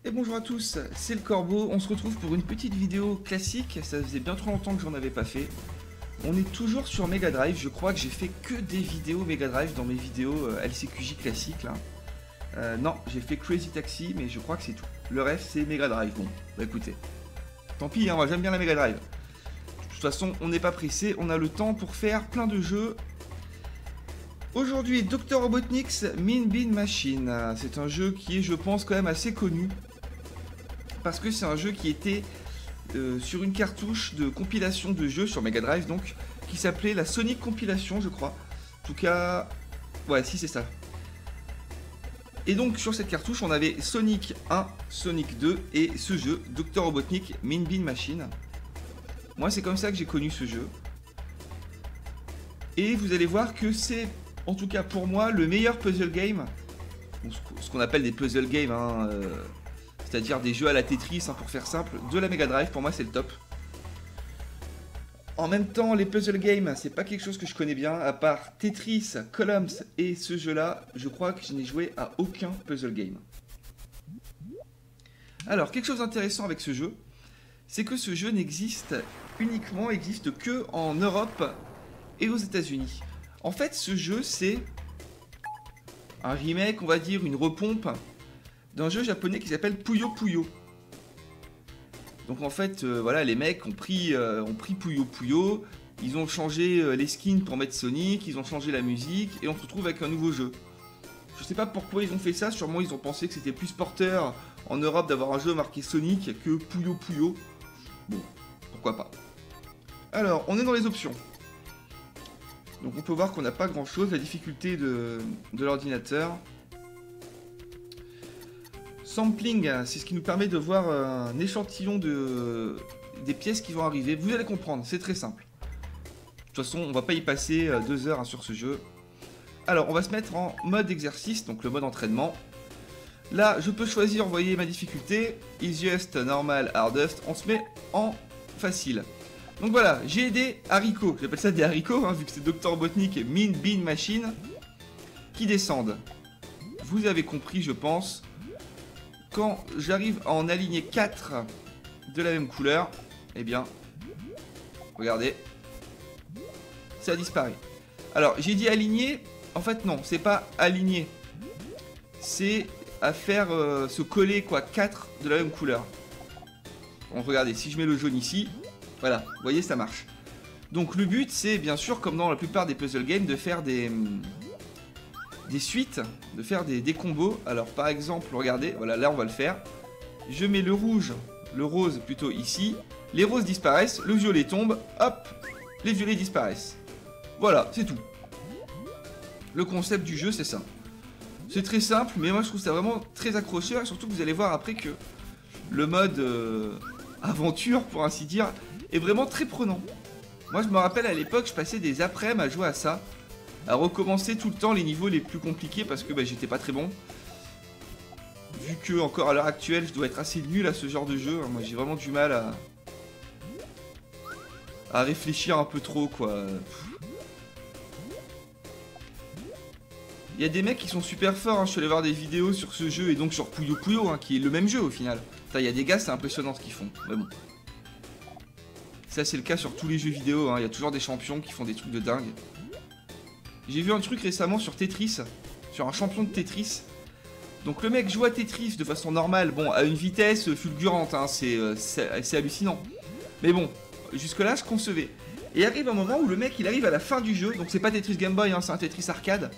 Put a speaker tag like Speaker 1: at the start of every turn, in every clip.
Speaker 1: Et bonjour à tous, c'est le Corbeau, on se retrouve pour une petite vidéo classique, ça faisait bien trop longtemps que j'en avais pas fait. On est toujours sur Mega Drive, je crois que j'ai fait que des vidéos Mega Drive dans mes vidéos LCQJ classiques là. Non, j'ai fait Crazy Taxi, mais je crois que c'est tout. Le reste c'est Mega Drive, bon, bah écoutez. Tant pis, hein, moi j'aime bien la Mega Drive. De toute façon, on n'est pas pressé, on a le temps pour faire plein de jeux. Aujourd'hui, Dr Robotnik's Mean Bean Machine, c'est un jeu qui est, je pense, quand même assez connu. Parce que c'est un jeu qui était sur une cartouche de compilation de jeux sur Mega Drive, donc, qui s'appelait la Sonic Compilation, je crois. En tout cas, ouais, si c'est ça. Et donc, sur cette cartouche, on avait Sonic 1, Sonic 2 et ce jeu, Dr Robotnik Mean Bean Machine. Moi, c'est comme ça que j'ai connu ce jeu. Et vous allez voir que c'est, en tout cas pour moi, le meilleur puzzle game. Bon, ce qu'on appelle des puzzle games, hein, c'est-à-dire des jeux à la Tetris, hein, pour faire simple, de la Mega Drive, pour moi c'est le top. En même temps, les puzzle games, c'est pas quelque chose que je connais bien, à part Tetris, Columns et ce jeu-là, je crois que je n'ai joué à aucun puzzle game. Alors, quelque chose d'intéressant avec ce jeu, c'est que ce jeu n'existe que en Europe et aux États-Unis. En fait, ce jeu, c'est un remake, on va dire, une repompe d'un jeu japonais qui s'appelle Puyo Puyo. Donc en fait, voilà, les mecs ont pris Puyo Puyo, ils ont changé les skins pour mettre Sonic, ils ont changé la musique, et on se retrouve avec un nouveau jeu. Je sais pas pourquoi ils ont fait ça, sûrement ils ont pensé que c'était plus porteur en Europe d'avoir un jeu marqué Sonic que Puyo Puyo. Bon, pourquoi pas. Alors, on est dans les options. Donc on peut voir qu'on n'a pas grand chose, la difficulté de l'ordinateur. Sampling, c'est ce qui nous permet de voir un échantillon des pièces qui vont arriver. Vous allez comprendre, c'est très simple. De toute façon, on va pas y passer 2 heures, hein, sur ce jeu. Alors, on va se mettre en mode exercice, donc le mode entraînement. Là, je peux choisir, vous voyez ma difficulté. Easiest, normal, hardest. On se met en facile. Donc voilà, j'ai des haricots. J'appelle ça des haricots, hein, vu que c'est Dr Robotnik et Mean Bean Machine qui descendent. Vous avez compris, je pense. Quand j'arrive à en aligner 4 de la même couleur, eh bien, regardez, ça disparaît. Alors, j'ai dit aligner, en fait non, c'est pas aligner. C'est à faire se coller, quoi, 4 de la même couleur. Bon, regardez, si je mets le jaune ici, voilà, vous voyez, ça marche. Donc le but, c'est bien sûr, comme dans la plupart des puzzle games, de faire des suites, de faire des combos. Alors par exemple, regardez, voilà, là on va le faire. Je mets le rouge, le rose plutôt ici. Les roses disparaissent, le violet tombe, hop, les violets disparaissent. Voilà, c'est tout. Le concept du jeu, c'est ça. C'est très simple, mais moi je trouve ça vraiment très accrocheur. Et surtout, vous allez voir après que le mode aventure, pour ainsi dire, est vraiment très prenant. Moi je me rappelle à l'époque, je passais des après-midi à jouer à ça, à recommencer tout le temps les niveaux les plus compliqués parce que j'étais pas très bon. Vu que encore à l'heure actuelle je dois être assez nul à ce genre de jeu, hein. Moi j'ai vraiment du mal à réfléchir un peu trop, quoi. Il y a des mecs qui sont super forts, hein. Je suis allé voir des vidéos sur ce jeu et donc sur Puyo Puyo, hein, qui est le même jeu au final. Il y a des gars, c'est impressionnant ce qu'ils font, mais bon. Ça c'est le cas sur tous les jeux vidéo, hein. Il y a toujours des champions qui font des trucs de dingue. J'ai vu un truc récemment sur Tetris, sur un champion de Tetris. Donc le mec joue à Tetris de façon normale, bon, à une vitesse fulgurante, hein, c'est hallucinant. Mais bon, jusque là je concevais. Et arrive un moment où le mec il arrive à la fin du jeu, donc c'est pas Tetris Game Boy, hein, c'est un Tetris arcade.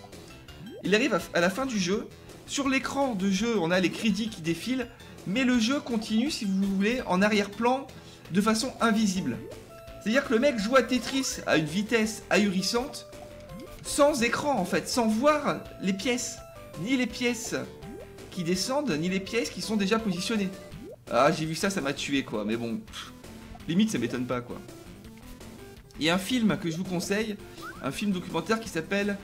Speaker 1: Il arrive à la fin du jeu, sur l'écran de jeu on a les crédits qui défilent, mais le jeu continue, si vous voulez, en arrière-plan, de façon invisible. C'est-à-dire que le mec joue à Tetris à une vitesse ahurissante, sans écran en fait, sans voir les pièces. ni les pièces qui descendent, ni les pièces qui sont déjà positionnées. Ah, j'ai vu ça, ça m'a tué, quoi. Mais bon, limite, ça m'étonne pas, quoi. Il y a un film que je vous conseille, un film documentaire qui s'appelle,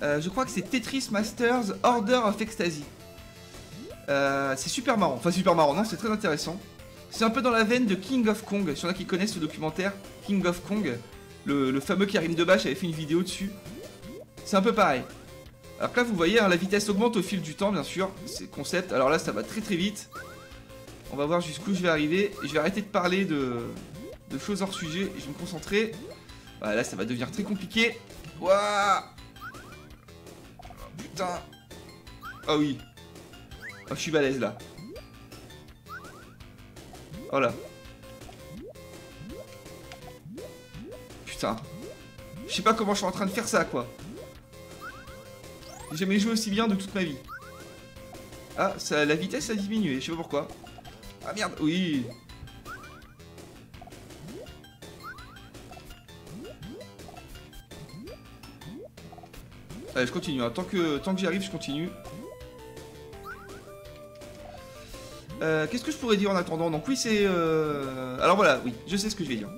Speaker 1: je crois que c'est Tetris Masters Order of Ecstasy. C'est super marrant, enfin super marrant, non, c'est très intéressant. C'est un peu dans la veine de King of Kong, s'il y en a qui connaissent ce documentaire, King of Kong, le fameux Karim Debache avait fait une vidéo dessus. C'est un peu pareil. Alors que là, vous voyez, hein, la vitesse augmente au fil du temps, bien sûr, c'est le concept. Alors là, ça va très très vite. On va voir jusqu'où je vais arriver. Je vais arrêter de parler de choses hors sujet et je vais me concentrer. Voilà, là, ça va devenir très compliqué. Waouh! Putain! Ah oui. Oh, je suis balèze là. Voilà. Putain. Je sais pas comment je suis en train de faire ça, quoi. J'ai jamais joué aussi bien de toute ma vie. Ah, ça, la vitesse a diminué, je sais pas pourquoi. Ah merde, oui. Allez, je continue, hein. Tant que j'y arrive, je continue. Qu'est-ce que je pourrais dire en attendant? Donc oui, c'est... Alors voilà, oui, je sais ce que je vais dire.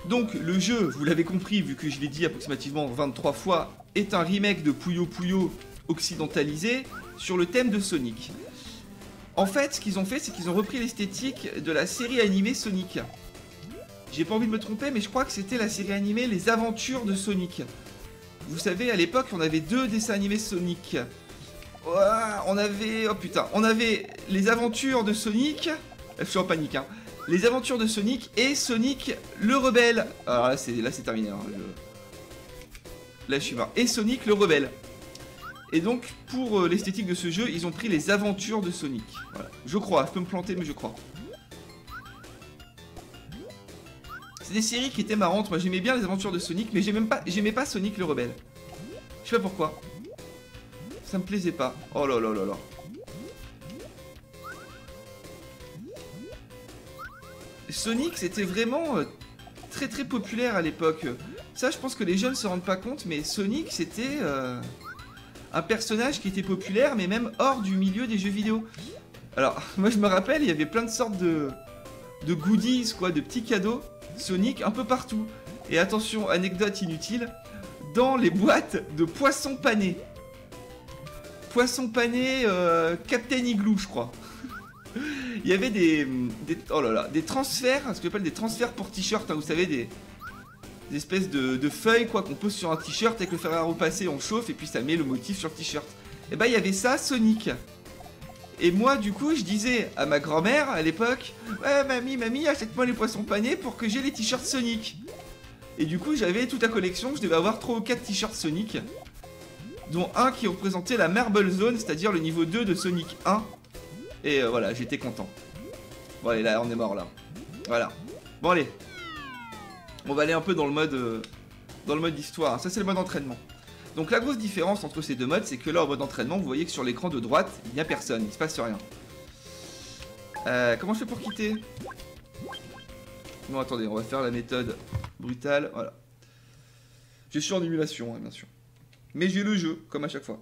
Speaker 1: Donc le jeu, vous l'avez compris, vu que je l'ai dit approximativement 23 fois, est un remake de Puyo Puyo occidentalisé sur le thème de Sonic. En fait, ce qu'ils ont fait, c'est qu'ils ont repris l'esthétique de la série animée Sonic. J'ai pas envie de me tromper, mais je crois que c'était la série animée Les Aventures de Sonic. Vous savez, à l'époque, on avait 2 dessins animés Sonic. On avait... Oh putain, on avait Les Aventures de Sonic... Je suis en panique, hein. Les Aventures de Sonic et Sonic le Rebelle. Alors là, c'est terminé, hein. Là, je suis mort. Et Sonic le Rebelle. Et donc, pour l'esthétique de ce jeu, ils ont pris Les Aventures de Sonic. Voilà. Je crois, je peux me planter, mais je crois. C'est des séries qui étaient marrantes. Moi, j'aimais bien Les Aventures de Sonic, mais j'aimais pas Sonic le Rebelle. Je sais pas pourquoi. Ça me plaisait pas. Oh là là là là. Sonic, c'était vraiment très très populaire à l'époque. Ça, je pense que les jeunes se rendent pas compte, mais Sonic, c'était un personnage qui était populaire, mais même hors du milieu des jeux vidéo. Alors, moi je me rappelle, il y avait plein de sortes de goodies, quoi, de petits cadeaux Sonic un peu partout. Et attention, anecdote inutile, dans les boîtes de poissons panés. Poissons panés Captain Igloo, je crois. Il y avait oh là là, des transferts, ce que j'appelle des transferts pour t-shirt, hein, vous savez, des espèces de feuilles, quoi, qu'on pose sur un t-shirt avec le fer à repasser, on chauffe et puis ça met le motif sur le t-shirt. Et bah il y avait ça, Sonic. Et moi du coup je disais à ma grand-mère à l'époque, ouais mamie, achète-moi les poissons panés pour que j'ai les t-shirts Sonic. Et du coup j'avais toute la collection, je devais avoir 3 ou 4 t-shirts Sonic, dont un qui représentait la Marble Zone, c'est-à-dire le niveau 2 de Sonic 1. Et voilà, j'étais content. Bon allez, là on est mort là. Voilà. Bon allez. On va aller un peu dans le mode histoire. Ça c'est le mode entraînement. Donc la grosse différence entre ces deux modes, c'est que là, au mode entraînement, vous voyez que sur l'écran de droite, il n'y a personne, il se passe rien. Comment je fais pour quitter? Non, attendez, on va faire la méthode brutale, voilà. Je suis en émulation, hein, bien sûr. Mais j'ai le jeu, comme à chaque fois.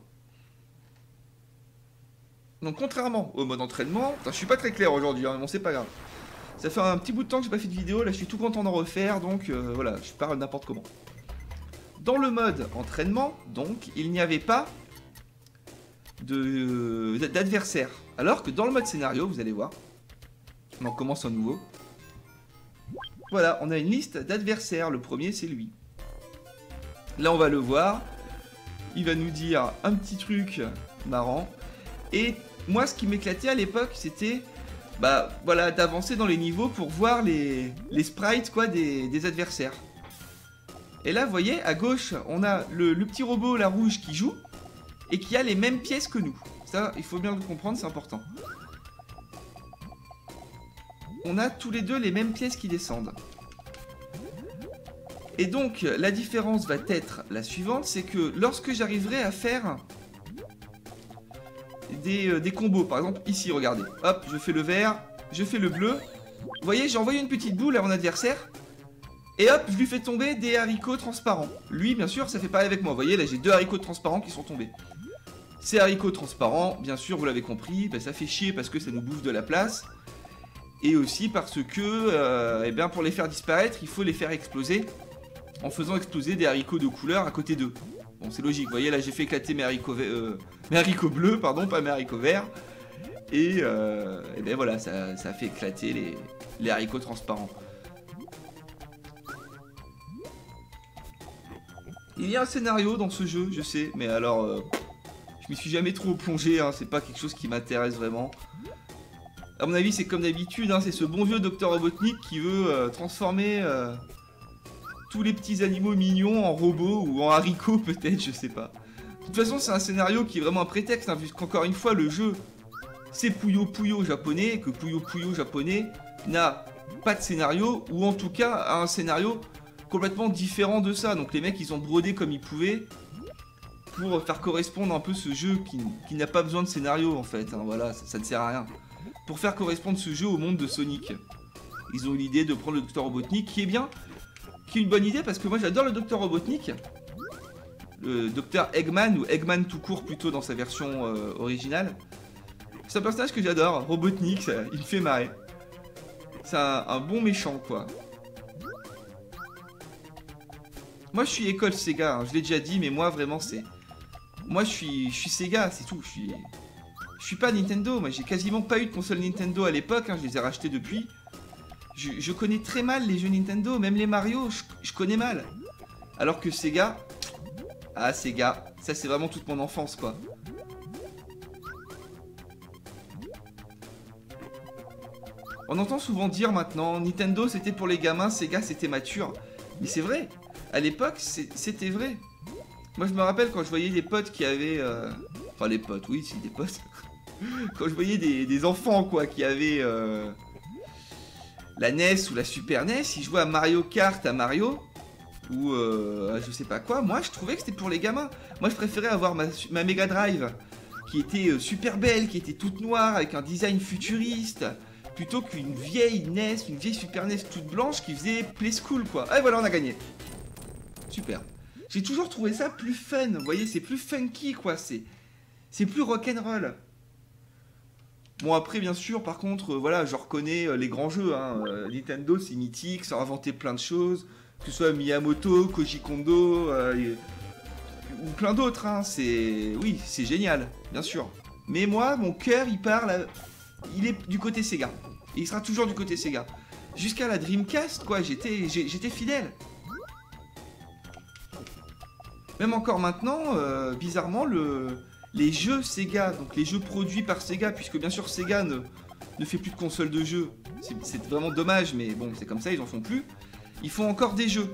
Speaker 1: Donc contrairement au mode entraînement, je suis pas très clair aujourd'hui, hein, mais bon, c'est pas grave. Ça fait un petit bout de temps que j'ai pas fait de vidéo, là je suis tout content d'en refaire, donc voilà, je parle n'importe comment. Dans le mode entraînement, donc, il n'y avait pas d'adversaire. Alors que dans le mode scénario, vous allez voir, on commence à nouveau. Voilà, on a une liste d'adversaires. Le premier, c'est lui. Là, on va le voir. Il va nous dire un petit truc marrant. Et moi, ce qui m'éclatait à l'époque, c'était bah, voilà, d'avancer dans les niveaux pour voir les sprites quoi, des adversaires. Et là, vous voyez, à gauche, on a le petit robot, la rouge, qui joue, et qui a les mêmes pièces que nous. Ça, il faut bien le comprendre, c'est important. On a tous les deux les mêmes pièces qui descendent. Et donc, la différence va être la suivante, c'est que lorsque j'arriverai à faire des combos, par exemple, ici, regardez. Hop, je fais le vert, je fais le bleu. Vous voyez, j'ai envoyé une petite boule à mon adversaire. Et hop, je lui fais tomber des haricots transparents. Lui, bien sûr, ça fait pareil avec moi. Vous voyez, là, j'ai 2 haricots transparents qui sont tombés. Ces haricots transparents, bien sûr, vous l'avez compris, ben, ça fait chier parce que ça nous bouffe de la place. Et aussi parce que, eh bien, pour les faire disparaître, il faut les faire exploser en faisant exploser des haricots de couleur à côté d'eux. Bon, c'est logique, vous voyez, là j'ai fait éclater mes haricots bleus, pardon, pas mes haricots verts. Et ben voilà, ça a fait éclater les haricots transparents. Il y a un scénario dans ce jeu, je sais, mais alors, je m'y suis jamais trop plongé, hein, c'est pas quelque chose qui m'intéresse vraiment. À mon avis, c'est comme d'habitude, hein, c'est ce bon vieux Dr Robotnik qui veut transformer tous les petits animaux mignons en robots ou en haricots peut-être, je sais pas. De toute façon, c'est un scénario qui est vraiment un prétexte, hein, puisqu'encore une fois, le jeu, c'est Puyo Puyo japonais, que Puyo Puyo japonais n'a pas de scénario, ou en tout cas a un scénario complètement différent de ça. Donc les mecs, ils ont brodé comme ils pouvaient pour faire correspondre un peu ce jeu qui n'a pas besoin de scénario en fait, hein, voilà, ça ne sert à rien. Pour faire correspondre ce jeu au monde de Sonic. Ils ont eu l'idée de prendre le Dr Robotnik, qui est bien, qui est une bonne idée, parce que moi j'adore le Dr Robotnik. Le Dr Eggman, ou Eggman tout court plutôt dans sa version originale. C'est un personnage que j'adore, Robotnik, il me fait marrer. C'est un bon méchant, quoi. Moi, je suis école Sega, hein, je l'ai déjà dit, mais moi, vraiment, c'est... Moi, je suis Sega, c'est tout. Je suis pas Nintendo, moi, j'ai quasiment pas eu de console Nintendo à l'époque, hein, je les ai rachetés depuis. Je connais très mal les jeux Nintendo, même les Mario, je connais mal. Alors que Sega... Ah, Sega, ça, c'est vraiment toute mon enfance, quoi. On entend souvent dire maintenant, Nintendo c'était pour les gamins, Sega c'était mature. Mais c'est vrai, à l'époque c'était vrai. Moi je me rappelle quand je voyais des potes qui avaient... Enfin les potes, oui c'est des potes. Quand je voyais des enfants quoi qui avaient la NES ou la Super NES, ils jouaient à Mario Kart, à Mario, ou je sais pas quoi, moi je trouvais que c'était pour les gamins. Moi je préférais avoir ma Mega Drive, qui était super belle, qui était toute noire, avec un design futuriste, plutôt qu'une vieille NES, une vieille Super NES toute blanche qui faisait Play School quoi. Ah et voilà, on a gagné. Super. J'ai toujours trouvé ça plus fun, vous voyez, c'est plus funky quoi, c'est plus rock'n'roll. Bon après bien sûr, par contre, voilà, je reconnais les grands jeux, hein. Nintendo c'est mythique, ça a inventé plein de choses, que ce soit Miyamoto, Koji Kondo, ou plein d'autres, hein. Oui, c'est génial, bien sûr. Mais moi, mon cœur, il est du côté Sega. Et il sera toujours du côté Sega. Jusqu'à la Dreamcast, quoi, j'étais fidèle. Même encore maintenant, bizarrement, les jeux Sega, donc les jeux produits par Sega, puisque bien sûr Sega ne fait plus de consoles de jeux. C'est vraiment dommage, mais bon, c'est comme ça, ils en font plus. Ils font encore des jeux.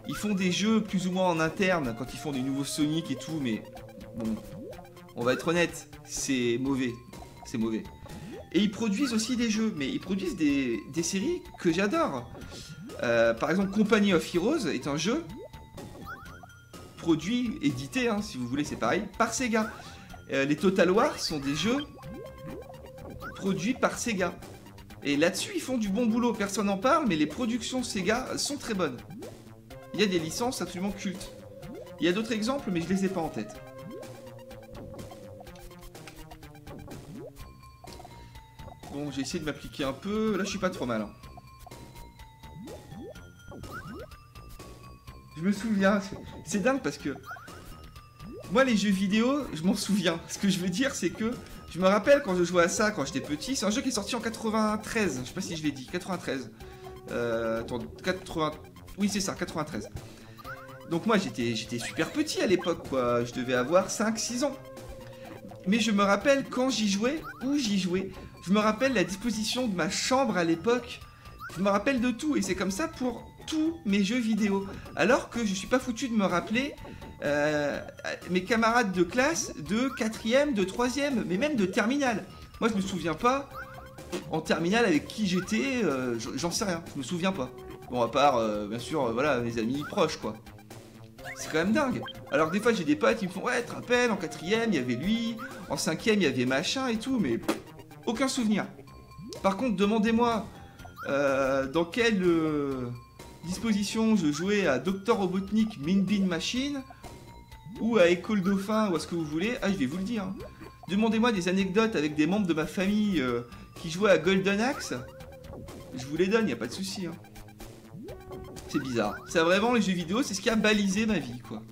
Speaker 1: Ils font des jeux plus ou moins en interne, quand ils font des nouveaux Sonic et tout, mais bon, on va être honnête, c'est mauvais. C'est mauvais. Et ils produisent aussi des jeux, mais ils produisent des séries que j'adore. Par exemple, Company of Heroes est un jeu produit, édité, hein, si vous voulez, c'est pareil, par Sega. Les Total War sont des jeux produits par Sega. Et là-dessus, ils font du bon boulot, personne n'en parle, mais les productions Sega sont très bonnes. Il y a des licences absolument cultes. Il y a d'autres exemples, mais je les ai pas en tête. Bon, j'ai essayé de m'appliquer un peu. Là, je suis pas trop mal. Hein. Je me souviens. C'est dingue parce que... Moi, les jeux vidéo, je m'en souviens. Ce que je veux dire, c'est que... Je me rappelle quand je jouais à ça, quand j'étais petit. C'est un jeu qui est sorti en 93. Je sais pas si je l'ai dit. 93. Attends, 80... Oui, c'est ça, 93. Donc moi, j'étais super petit à l'époque, quoi. Je devais avoir 5-6 ans. Mais je me rappelle quand j'y jouais, où j'y jouais. Je me rappelle la disposition de ma chambre à l'époque. Je me rappelle de tout. Et c'est comme ça pour tous mes jeux vidéo. Alors que je suis pas foutu de me rappeler mes camarades de classe de 4ème, de 3ème, mais même de terminale. Moi, je me souviens pas en terminale avec qui j'étais. J'en sais rien. Je me souviens pas. Bon, à part, bien sûr, voilà, mes amis proches, quoi. C'est quand même dingue. Alors des fois j'ai des potes qui me font ouais, tu te rappelles, en 4ème il y avait lui, en 5ème il y avait machin et tout, mais aucun souvenir. Par contre demandez-moi dans quelle disposition je jouais à Dr Robotnik Min Bean Machine, ou à École Dauphin ou à ce que vous voulez, ah je vais vous le dire. Hein. Demandez-moi des anecdotes avec des membres de ma famille qui jouaient à Golden Axe. Je vous les donne, y a pas de souci. Hein. C'est bizarre. C'est vraiment les jeux vidéo, c'est ce qui a balisé ma vie, quoi.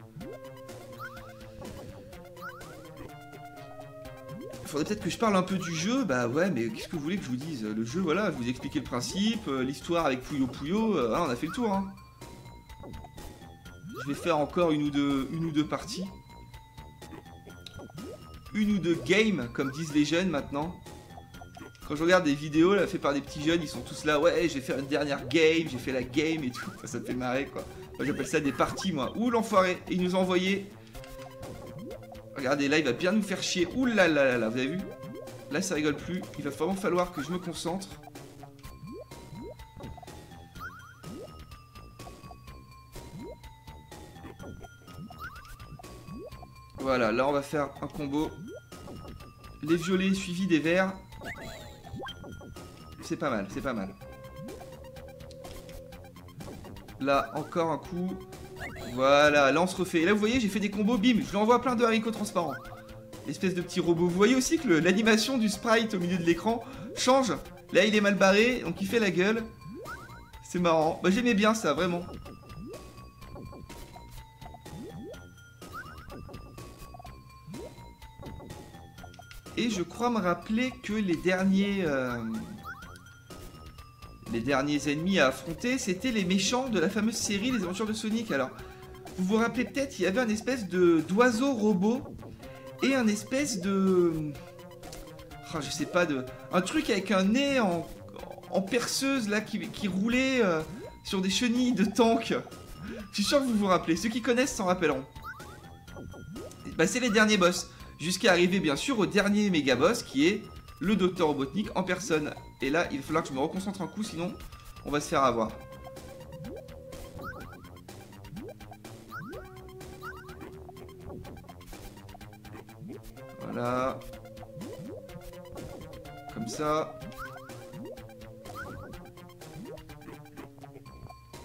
Speaker 1: Faudrait peut-être que je parle un peu du jeu. Bah ouais, mais qu'est-ce que vous voulez que je vous dise? Le jeu, voilà, je vous ai expliqué le principe, l'histoire avec Puyo Puyo, on a fait le tour. Hein. Je vais faire encore une ou deux parties. Une ou deux games, comme disent les jeunes maintenant. Quand je regarde des vidéos là, faites par des petits jeunes, ils sont tous là, ouais, je vais faire une dernière game, j'ai fait la game et tout. Enfin, ça me fait marrer, quoi. Moi, j'appelle ça des parties, moi. Ouh, l'enfoiré, il nous a envoyé... Regardez, là, il va bien nous faire chier. Ouh là là là là, vous avez vu? Là, ça rigole plus. Il va vraiment falloir que je me concentre. Voilà, là, on va faire un combo. Les violets suivis des verts. C'est pas mal, c'est pas mal. Là, encore un coup. Voilà, là on se refait. Et là, vous voyez, j'ai fait des combos, bim, je lui envoie plein de haricots transparents. Espèce de petit robot. Vous voyez aussi que l'animation du sprite au milieu de l'écran change. Là, il est mal barré, donc il fait la gueule. C'est marrant. Bah, j'aimais bien ça, vraiment. Et je crois me rappeler que les derniers ennemis à affronter, c'était les méchants de la fameuse série Les Aventures de Sonic. Alors, vous vous rappelez peut-être, il y avait un espèce d'oiseau robot et un espèce de... Oh, je sais pas, un truc avec un nez en perceuse, là, qui roulait sur des chenilles de tank. Je suis sûr que vous vous rappelez. Ceux qui connaissent s'en rappelleront. Bah, c'est les derniers boss. Jusqu'à arriver, bien sûr, au dernier méga boss, qui est le Docteur Robotnik en personne. Et là, il va falloir que je me reconcentre un coup, sinon on va se faire avoir. Voilà. Comme ça.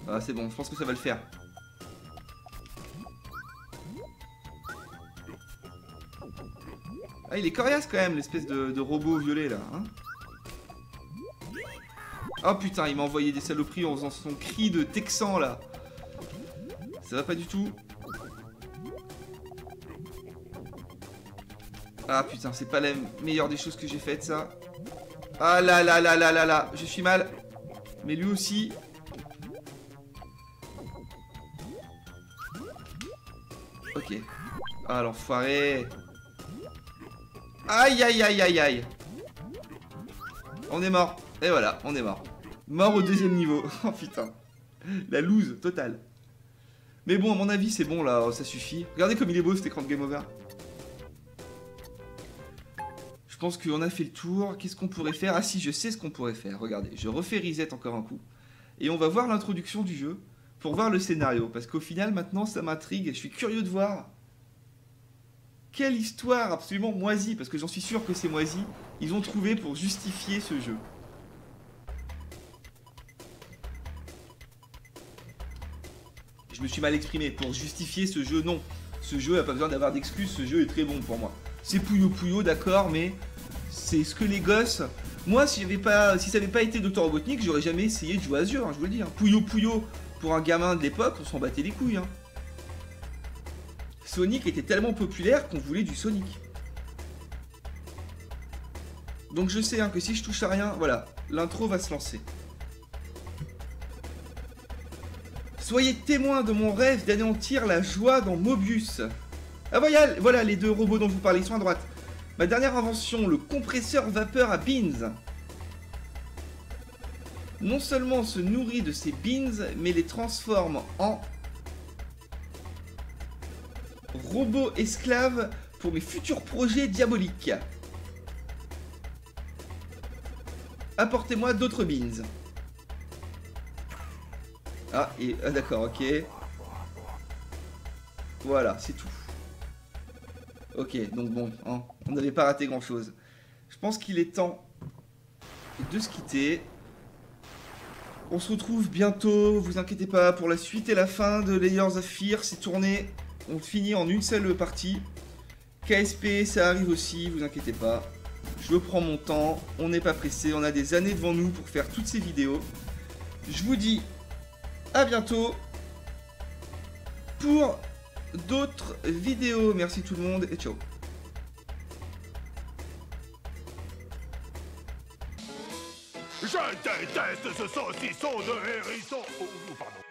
Speaker 1: Ah, c'est bon, je pense que ça va le faire. Ah, il est coriace quand même, l'espèce de robot violet là. Hein. Oh putain, il m'a envoyé des saloperies en faisant son cri de texan là. Ça va pas du tout. Ah putain, c'est pas la meilleure des choses que j'ai faites ça. Ah là là là là là là, je suis mal. Mais lui aussi. Ok. Ah l'enfoiré. Aïe aïe aïe aïe aïe. On est mort. Et voilà, on est mort. Mort au deuxième niveau. Oh putain. La loose totale. Mais bon, à mon avis, c'est bon là, ça suffit. Regardez comme il est beau cet écran de Game Over. Je pense qu'on a fait le tour. Qu'est-ce qu'on pourrait faire? Ah si, je sais ce qu'on pourrait faire. Regardez, je refais reset encore un coup. Et on va voir l'introduction du jeu pour voir le scénario. Parce qu'au final, maintenant, ça m'intrigue. Je suis curieux de voir quelle histoire absolument moisie, parce que j'en suis sûr que c'est moisi, ils ont trouvé pour justifier ce jeu. Je me suis mal exprimé. Pour justifier ce jeu, non. Ce jeu n'a pas besoin d'avoir d'excuses, ce jeu est très bon pour moi. C'est Puyo Puyo, d'accord, mais c'est ce que les gosses... Moi, si ça n'avait pas été Dr Robotnik, j'aurais jamais essayé de jouer à ce jeu, hein, je vous le dis. Hein. Puyo Puyo, pour un gamin de l'époque, on s'en battait les couilles. Hein. Sonic était tellement populaire qu'on voulait du Sonic. Donc je sais hein, que si je touche à rien, voilà, l'intro va se lancer. Soyez témoins de mon rêve d'anéantir la joie dans Mobius. Ah voilà les deux robots dont je vous parlais, ils sont à droite. Ma dernière invention, le compresseur vapeur à beans. Non seulement on se nourrit de ces beans, mais les transforme en robots esclaves pour mes futurs projets diaboliques. Apportez-moi d'autres beans. Ah, d'accord, ok. Voilà, c'est tout. Ok, donc bon, hein, on n'avait pas raté grand-chose. Je pense qu'il est temps de se quitter. On se retrouve bientôt, vous inquiétez pas, pour la suite et la fin de Layers of Fear. C'est tourné On finit en une seule partie. KSP, ça arrive aussi, vous inquiétez pas. Je prends mon temps, on n'est pas pressé, on a des années devant nous pour faire toutes ces vidéos. Je vous dis à bientôt pour d'autres vidéos. Merci tout le monde et ciao.
Speaker 2: Je déteste ce saucisson de hérisson. Oh, pardon.